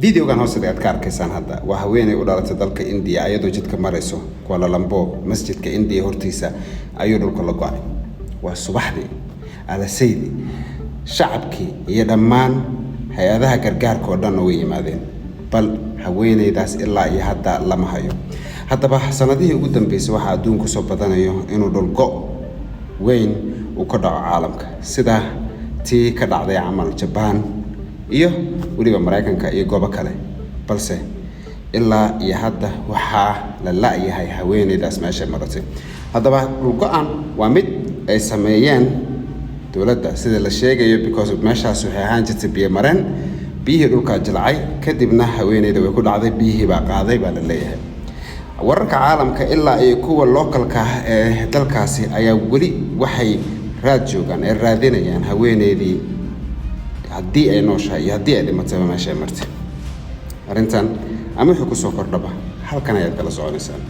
فيديو كان هوسد أذكار كيسان هذا وهويني ودارة تدلك إنديا أيضا جد كمارسو كوالا لامبو مسجد كإنديا هورتيسا أيضا كل قاعد والصباح دي على سيدي شعبك يدمان هذا كرجار كودان ويا ماذين بل هويني داس إلا يهدا لما هيو حتى بحسناديه قدام بيس واحد دون كسب بدنيو إنه دول وين وكذا عالمك سده تي كذا عضي عمل جبان iyo waliba Mareykanka iyo goobo kale balse ilaa iyo hadda waxa la laayahay haweeneydaas meesha maratay hadaba go'aan waa mid ay sameeyeen dawladda sida la sheegayo because meeshaas waxay ahaan jirtay biyo mareen biyihii dhulka jilcay kadibna haweeneyda way ku dhacday biyihii baa qaaday baa la leeyahay wararka caalamka ilaa iyo kuwa localka ee dalkaasi ayaa wali waxay raad joogan ee raadinayaan haweeneydii haddii ay nooshahay iyo haddii ay dhimatay meesha martay arrintan ama wuxuu ku soo kordhaba halkan ayaad kala soconaysaan